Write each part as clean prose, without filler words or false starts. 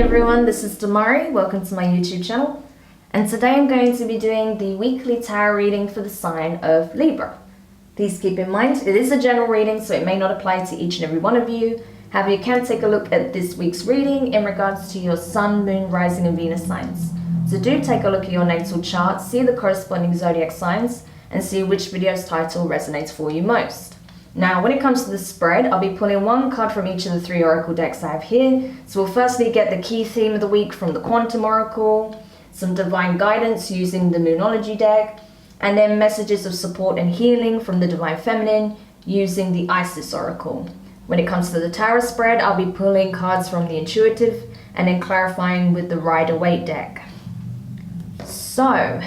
everyone, this is Demari. Welcome to my YouTube channel. And today I'm going to be doing the weekly tarot reading for the sign of Libra. Please keep in mind, it is a general reading, so it may not apply to each and every one of you. However, you can take a look at this week's reading in regards to your Sun, Moon, Rising and Venus signs. So do take a look at your natal chart, see the corresponding zodiac signs, and see which video's title resonates for you most. Now, when it comes to the spread, I'll be pulling one card from each of the 3 oracle decks I have here. So we'll firstly get the key theme of the week from the Quantum Oracle, some divine guidance using the Moonology deck, and then messages of support and healing from the Divine Feminine using the Isis Oracle. When it comes to the tarot spread, I'll be pulling cards from the Intuitive and then clarifying with the Waite deck. So,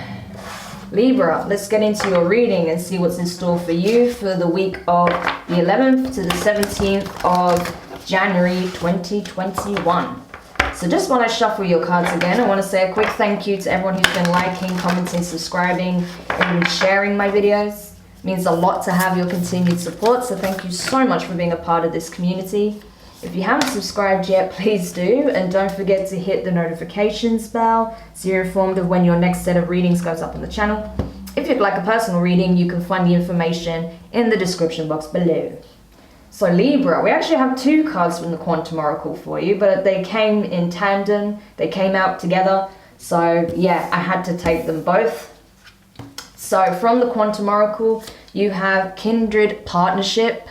Libra, let's get into your reading and see what's in store for you for the week of the 11th to the 17th of January 2021. So just while I shuffle your cards again, I want to say a quick thank you to everyone who's been liking, commenting, subscribing, and sharing my videos. It means a lot to have your continued support, so thank you so much for being a part of this community. If you haven't subscribed yet, please do, and don't forget to hit the notifications bell so you're informed of when your next set of readings goes up on the channel. If you'd like a personal reading, you can find the information in the description box below. So Libra, we actually have 2 cards from the Quantum Oracle for you, but they came in tandem, they came out together, so yeah, I had to take them both. So from the Quantum Oracle, you have Kindred Partnership,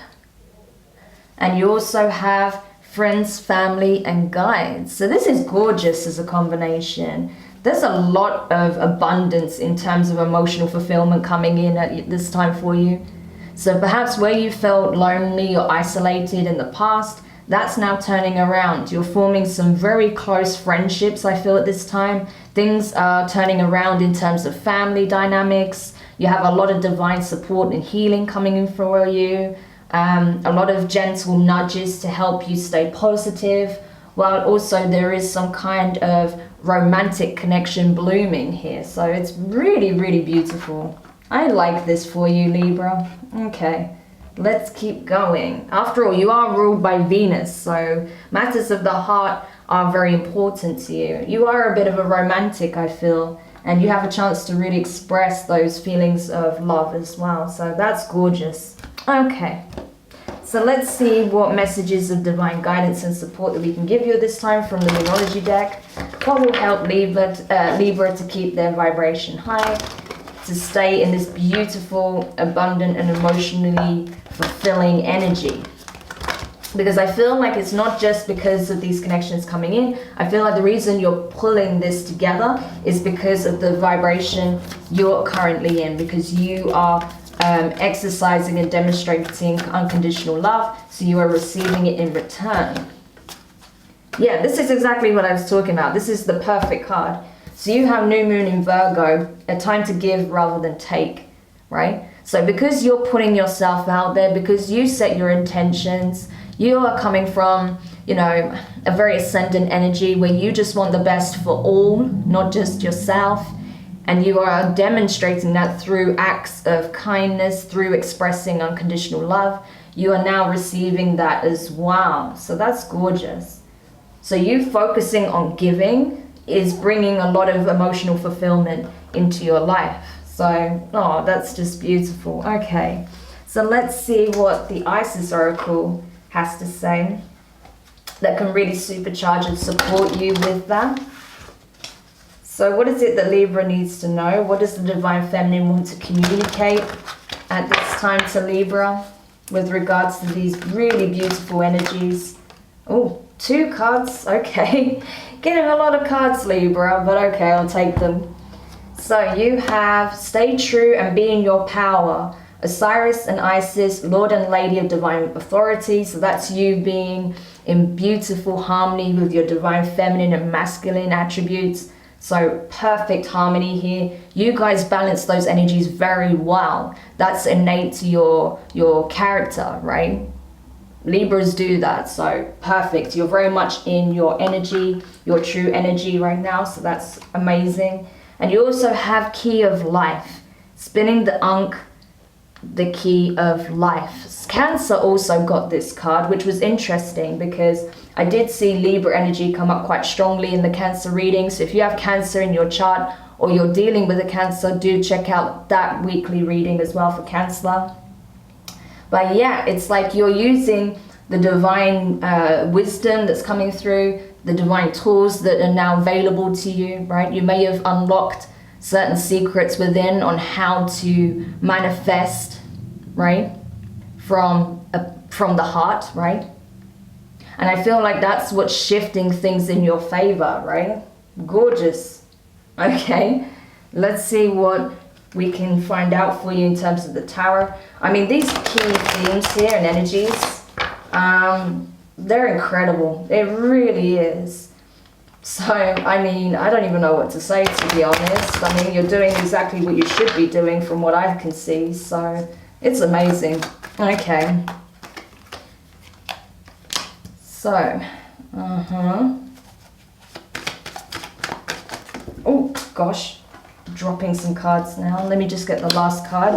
and you also have friends, family, and guides. So this is gorgeous as a combination. There's a lot of abundance in terms of emotional fulfillment coming in at this time for you. So perhaps where you felt lonely or isolated in the past, that's now turning around. You're forming some very close friendships, I feel, at this time. Things are turning around in terms of family dynamics. You have a lot of divine support and healing coming in for you. A lot of gentle nudges to help you stay positive, while also there is some kind of romantic connection blooming here. So it's really, really beautiful. I like this for you, Libra. Okay, let's keep going. After all, you are ruled by Venus, so matters of the heart are very important to you. You are a bit of a romantic, I feel, and you have a chance to really express those feelings of love as well. So that's gorgeous. Okay, so let's see what messages of divine guidance and support that we can give you this time from the Moonology deck. What will help Libra to keep their vibration high, to stay in this beautiful, abundant, and emotionally fulfilling energy. Because I feel like it's not just because of these connections coming in. I feel like the reason you're pulling this together is because of the vibration you're currently in, because you are exercising and demonstrating unconditional love, so you are receiving it in return. Yeah, this is exactly what I was talking about. This is the perfect card. So you have New Moon in Virgo, a time to give rather than take, right? So because you're putting yourself out there, because you set your intentions, you are coming from, you know, a very ascendant energy where you just want the best for all, not just yourself. And you are demonstrating that through acts of kindness, through expressing unconditional love. You are now receiving that as well. So that's gorgeous. So you focusing on giving is bringing a lot of emotional fulfillment into your life. So, oh, that's just beautiful. Okay, so let's see what the Isis Oracle has to say that can really supercharge and support you with that. So what is it that Libra needs to know? What does the Divine Feminine want to communicate at this time to Libra with regards to these really beautiful energies? Oh, 2 cards, okay. Getting a lot of cards, Libra, but okay, I'll take them. So you have Stay True and Be in Your Power. Osiris and Isis, Lord and Lady of Divine Authority. So that's you being in beautiful harmony with your Divine Feminine and masculine attributes. So perfect harmony here. You guys balance those energies very well. That's innate to your character, right? Libras do that, so perfect. You're very much in your energy, your true energy right now, so that's amazing. And you also have Key of Life, spinning the Ankh the key of life. Cancer also got this card, which was interesting because I did see Libra energy come up quite strongly in the Cancer reading. So if you have Cancer in your chart or you're dealing with a Cancer, do check out that weekly reading as well for Cancer. But yeah, it's like you're using the divine wisdom that's coming through, the divine tools that are now available to you, right? You may have unlocked certain secrets within on how to manifest, right? From the heart, right? And I feel like that's what's shifting things in your favor, right? Gorgeous. Okay, let's see what we can find out for you in terms of the tarot. I mean, these key themes here and energies, they're incredible. It really is. So, I mean, I don't even know what to say, to be honest. I mean, you're doing exactly what you should be doing from what I can see. So, it's amazing. Okay. So, oh, gosh. Dropping some cards now. Let me just get the last card.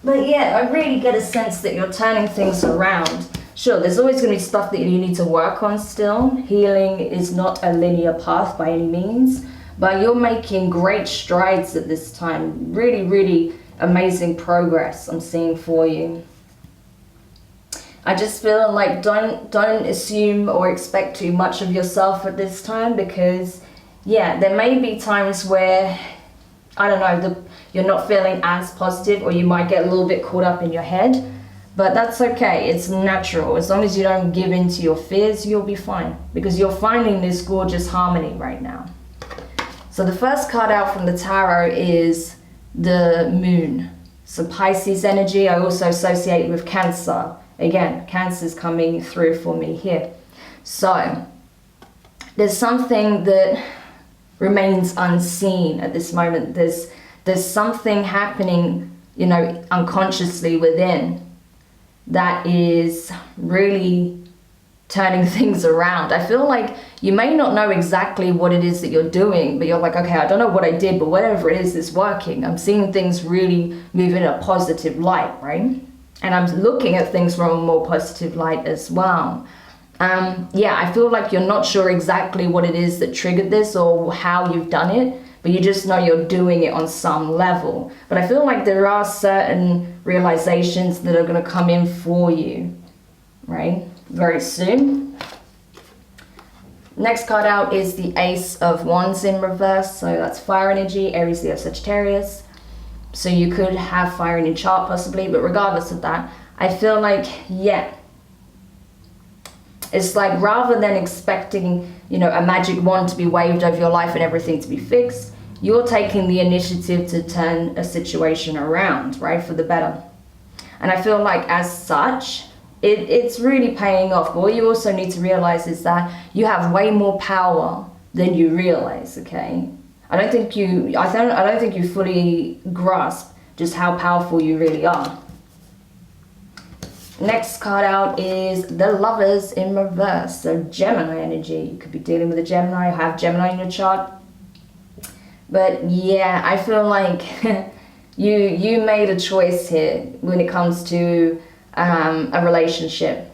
But yeah, I really get a sense that you're turning things around. Sure, there's always going to be stuff that you need to work on still. Healing is not a linear path by any means, but you're making great strides at this time. Really, really amazing progress I'm seeing for you. I just feel like don't assume or expect too much of yourself at this time, because yeah, there may be times where, I don't know, you're not feeling as positive, or you might get a little bit caught up in your head. But that's okay, it's natural. As long as you don't give in to your fears, you'll be fine. Because you're finding this gorgeous harmony right now. So the first card out from the tarot is the Moon. So Pisces energy, I also associate with Cancer. Again, Cancer's coming through for me here. So there's something that remains unseen at this moment. There's something happening, you know, unconsciously within, that is really turning things around. I feel like you may not know exactly what it is that you're doing, but you're like, okay, I don't know what I did, but whatever it is working. I'm seeing things really move in a positive light, right? And I'm looking at things from a more positive light as well. Yeah, I feel like you're not sure exactly what it is that triggered this or how you've done it, but you just know you're doing it on some level. But I feel like there are certain realizations that are going to come in for you, right? Very soon. Next card out is the Ace of Wands in reverse. So that's fire energy, Aries, Leo, Sagittarius. So you could have fire in your chart possibly, but regardless of that, I feel like, yeah, it's like rather than expecting, you know, a magic wand to be waved over your life and everything to be fixed, you're taking the initiative to turn a situation around, right, for the better. And I feel like as such, it's really paying off. But what you also need to realize is that you have way more power than you realize, okay? I don't think you fully grasp just how powerful you really are. Next card out is the Lovers in reverse. So Gemini energy. You could be dealing with a Gemini, or have Gemini in your chart. But yeah, I feel like you made a choice here when it comes to a relationship,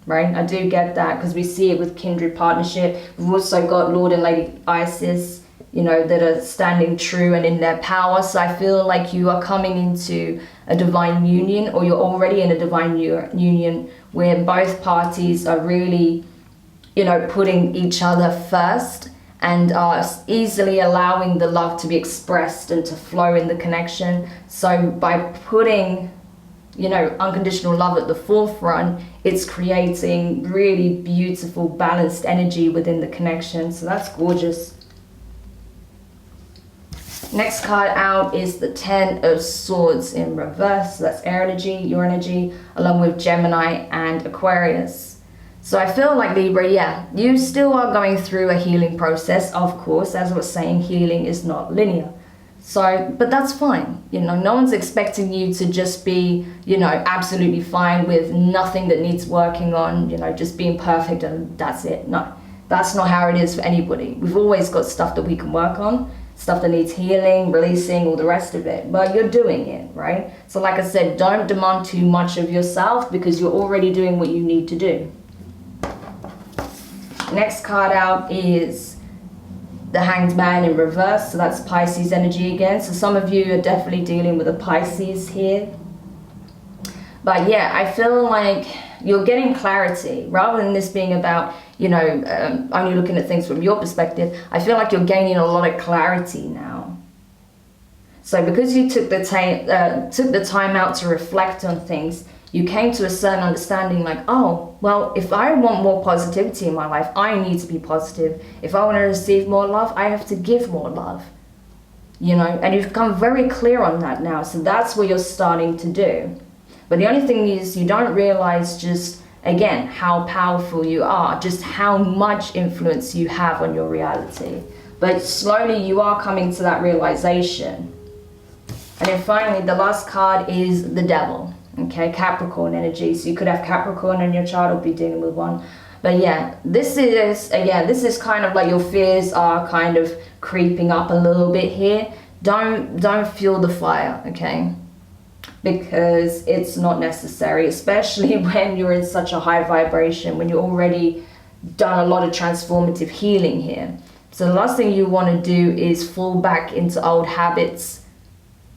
right? I do get that, because we see it with kindred partnership. We've also got Lord and Lady Isis, you know, that are standing true and in their power. So I feel like you are coming into a divine union, or you're already in a divine union where both parties are really, you know, putting each other first and are easily allowing the love to be expressed and to flow in the connection. So by putting, you know, unconditional love at the forefront, it's creating really beautiful, balanced energy within the connection. So that's gorgeous. Next card out is the Ten of Swords in reverse. So that's air energy, your energy, along with Gemini and Aquarius. So I feel like Libra, yeah, you still are going through a healing process. Of course, as I was saying, healing is not linear. So, but that's fine. You know, no one's expecting you to just be, you know, absolutely fine with nothing that needs working on, you know, just being perfect and that's it. No, that's not how it is for anybody. We've always got stuff that we can work on. stuff that needs healing, releasing, all the rest of it, but you're doing it, right? So like I said, don't demand too much of yourself because you're already doing what you need to do. Next card out is the Hanged Man in reverse, so that's Pisces energy again. So some of you are definitely dealing with a Pisces here. But yeah, I feel like you're getting clarity rather than this being about, you know, only looking at things from your perspective. I feel like you're gaining a lot of clarity now. So because you took the time out to reflect on things, you came to a certain understanding like, oh, well, if I want more positivity in my life, I need to be positive. If I want to receive more love, I have to give more love. You know, and you've become very clear on that now. So that's what you're starting to do. But the only thing is you don't realize just, again, how powerful you are, just how much influence you have on your reality. But slowly you are coming to that realization. And then finally, the last card is the Devil. Okay, Capricorn energy. So you could have Capricorn in your chart or be dealing with one. But yeah, this is kind of like your fears are kind of creeping up a little bit here. Don't fuel the fire, okay? Because it's not necessary, especially when you're in such a high vibration, when you're already done a lot of transformative healing here. So the last thing you want to do is fall back into old habits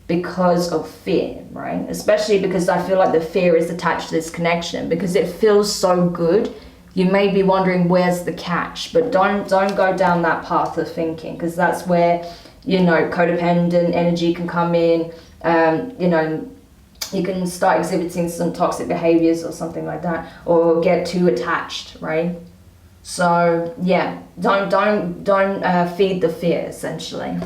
because of fear, right? Especially because I feel like the fear is attached to this connection because it feels so good. You may be wondering where's the catch, but don't go down that path of thinking because that's where, you know, codependent energy can come in. You know, you can start exhibiting some toxic behaviors or something like that, or get too attached, right? So yeah, don't feed the fear, essentially.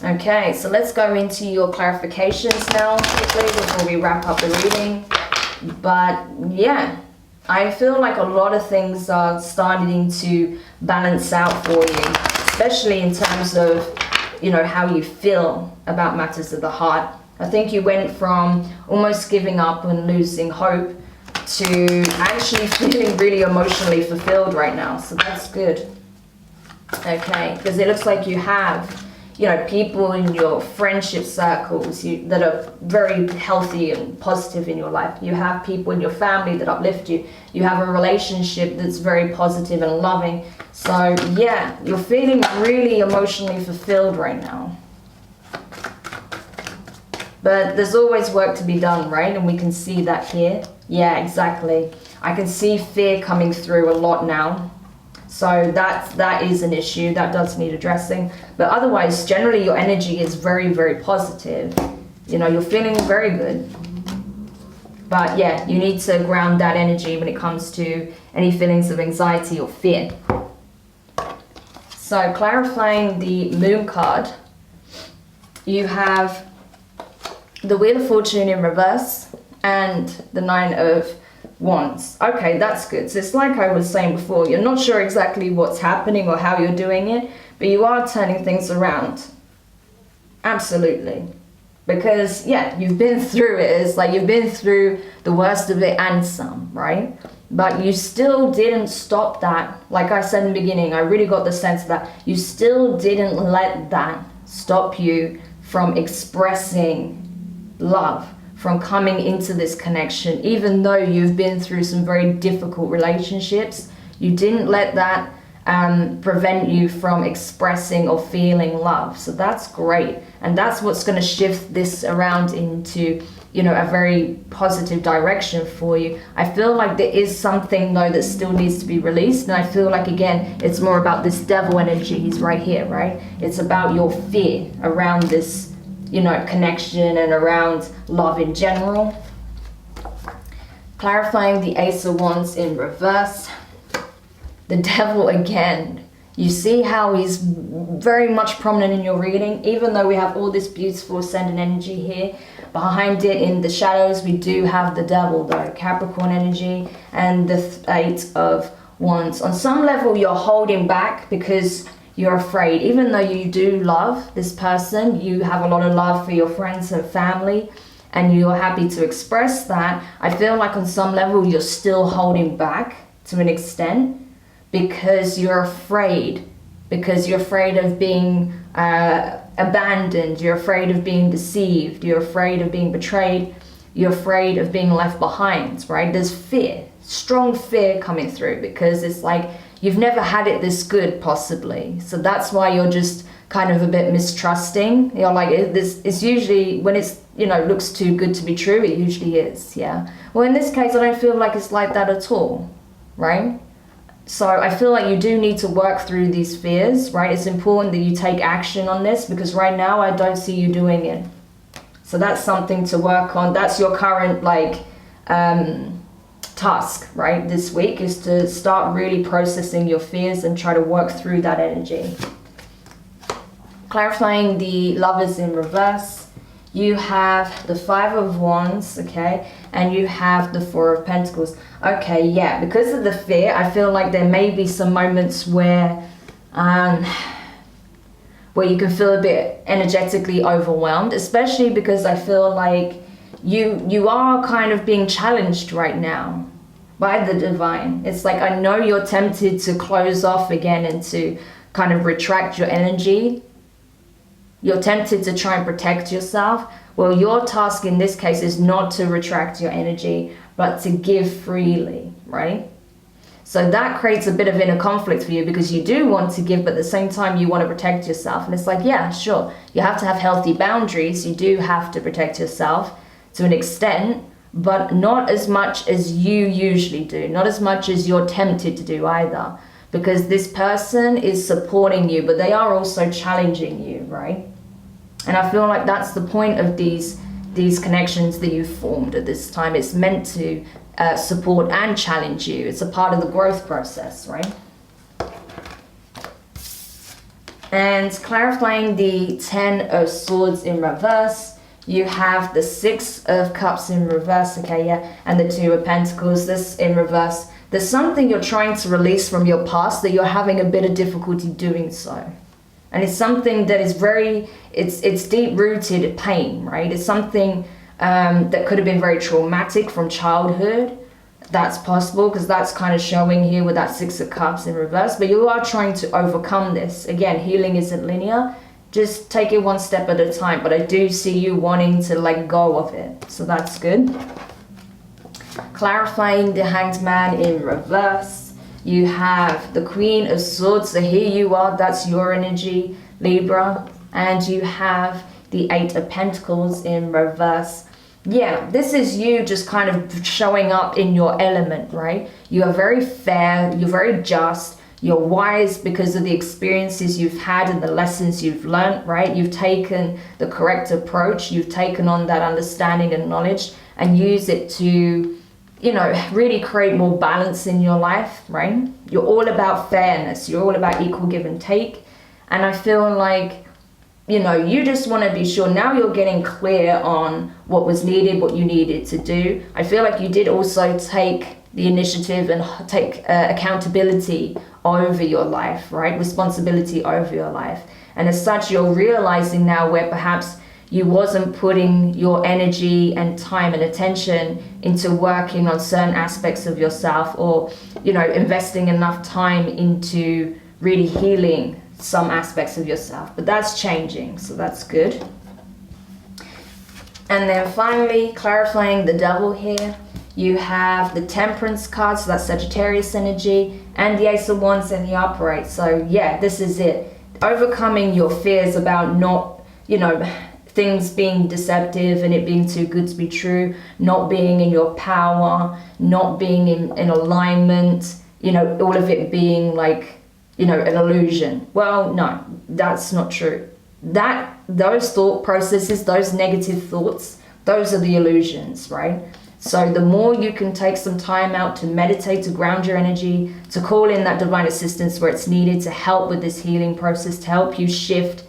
Okay, so let's go into your clarifications now quickly before we wrap up the reading. But yeah, I feel like a lot of things are starting to balance out for you, especially in terms of, you know, how you feel about matters of the heart. I think you went from almost giving up and losing hope to actually feeling really emotionally fulfilled right now. So that's good. Okay, because it looks like you have, you know, people in your friendship circles that are very healthy and positive in your life. You have people in your family that uplift you. You have a relationship that's very positive and loving. So yeah, you're feeling really emotionally fulfilled right now. But there's always work to be done, right? And we can see that here. Yeah, exactly. I can see fear coming through a lot now. So that is an issue that does need addressing. But otherwise, generally your energy is very, very positive. You know, you're feeling very good. But yeah, you need to ground that energy when it comes to any feelings of anxiety or fear. So clarifying the Moon card, you have the Wheel of Fortune in reverse and the 9 of Wands. Okay, that's good. So it's like I was saying before, you're not sure exactly what's happening or how you're doing it, but you are turning things around. Absolutely. Because yeah, you've been through it. It's like you've been through the worst of it and some, right? But you still didn't stop that. Like I said in the beginning, I really got the sense that you still didn't let that stop you from expressing love, from coming into this connection. Even though you've been through some very difficult relationships, you didn't let that prevent you from expressing or feeling love. So that's great. And that's what's going to shift this around into, you know, a very positive direction for you. I feel like there is something though that still needs to be released. And I feel like, again, it's more about this devil energy. He's right here, right? It's about your fear around this, you know, connection and around love in general. Clarifying the Ace of Wands in reverse. The devil again. You see how he's very much prominent in your reading, even though we have all this beautiful ascendant energy here. Behind it in the shadows, we do have the devil though, Capricorn energy and the 8 of Wands. On some level, you're holding back because you're afraid. Even though you do love this person, you have a lot of love for your friends and family, and you're happy to express that, I feel like on some level you're still holding back to an extent because you're afraid because you're afraid of being abandoned, you're afraid of being deceived, you're afraid of being betrayed, you're afraid of being left behind, right? There's fear, strong fear coming through, because it's like you've never had it this good, possibly. So that's why you're just kind of a bit mistrusting. You're like, it's usually, when it's, you know, looks too good to be true, it usually is, yeah. Well, in this case, I don't feel like it's like that at all, right? So I feel like you do need to work through these fears, right? It's important that you take action on this, because right now I don't see you doing it. So that's something to work on. That's your current like task, right? This week is to start really processing your fears and try to work through that energy. Clarifying the Lovers in reverse. You have the Five of Wands, okay, and you have the Four of Pentacles. Okay, yeah, because of the fear, I feel like there may be some moments where you can feel a bit energetically overwhelmed, especially because I feel like you are kind of being challenged right now by the divine. It's like, I know you're tempted to close off again and to kind of retract your energy. You're tempted to try and protect yourself. Well, your task in this case is not to retract your energy, but to give freely, right? So that creates a bit of inner conflict for you, because you do want to give, but at the same time you want to protect yourself. And it's like, yeah, sure, you have to have healthy boundaries. You do have to protect yourself to an extent, but not as much as you usually do, not as much as you're tempted to do either. Because this person is supporting you, but they are also challenging you, right? And I feel like that's the point of these connections that you've formed at this time. It's meant to support and challenge you. It's a part of the growth process, right? And clarifying the Ten of Swords in reverse, you have the Six of Cups in reverse, okay, yeah, and the Two of Pentacles, this in reverse. There's something you're trying to release from your past that you're having a bit of difficulty doing so. And it's something that is it's deep-rooted pain, right? It's something that could have been very traumatic from childhood. That's possible, because that's kind of showing here with that Six of Cups in reverse. But you are trying to overcome this. Again, healing isn't linear. Just take it one step at a time. But I do see you wanting to let go of it. So that's good. Clarifying the Hanged Man in reverse. You have the Queen of Swords. So here you are. That's your energy, Libra. And you have the Eight of Pentacles in reverse. Yeah, this is you just kind of showing up in your element, right? You are very fair. You're very just. You're wise because of the experiences you've had and the lessons you've learned, right? You've taken the correct approach. You've taken on that understanding and knowledge and use it to, you know, really create more balance in your life, right? You're all about fairness. You're all about equal give and take. And I feel like, you know, you just want to be sure now you're getting clear on what was needed, what you needed to do. I feel like you did also take the initiative and take accountability over your life, right? Responsibility over your life. And as such, you're realizing now where perhaps you wasn't putting your energy and time and attention into working on certain aspects of yourself, or, you know, investing enough time into really healing some aspects of yourself. But that's changing, so that's good. And then finally, clarifying the Devil here. You have the Temperance card, so that's Sagittarius energy, and the Ace of Wands in the upright. So yeah, this is it. Overcoming your fears about not, you know, things being deceptive and it being too good to be true, not being in your power, not being in alignment, you know, all of it being like, you know, an illusion. Well, no, that's not true. Those thought processes, those negative thoughts, those are the illusions, right? So the more you can take some time out to meditate, to ground your energy, to call in that divine assistance where it's needed to help with this healing process, to help you shift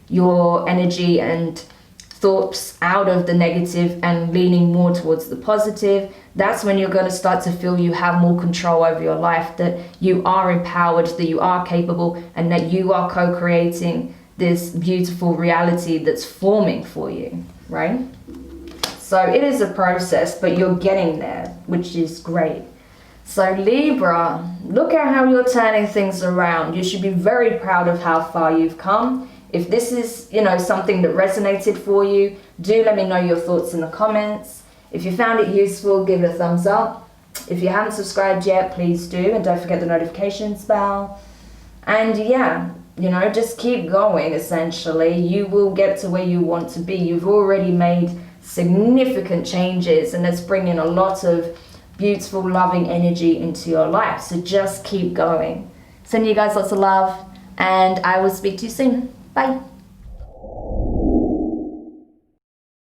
your energy and thoughts out of the negative and leaning more towards the positive, that's when you're going to start to feel you have more control over your life, that you are empowered, that you are capable, and that you are co-creating this beautiful reality that's forming for you, right? So it is a process, but you're getting there, which is great. So Libra, look at how you're turning things around. You should be very proud of how far you've come. If this is, something that resonated for you, do let me know your thoughts in the comments. If you found it useful, give it a thumbs up. If you haven't subscribed yet, please do, and don't forget the notifications bell. And yeah, just keep going, essentially. You will get to where you want to be. You've already made significant changes, and that's bringing a lot of beautiful, loving energy into your life. So just keep going. Sending you guys lots of love, and I will speak to you soon. Bye.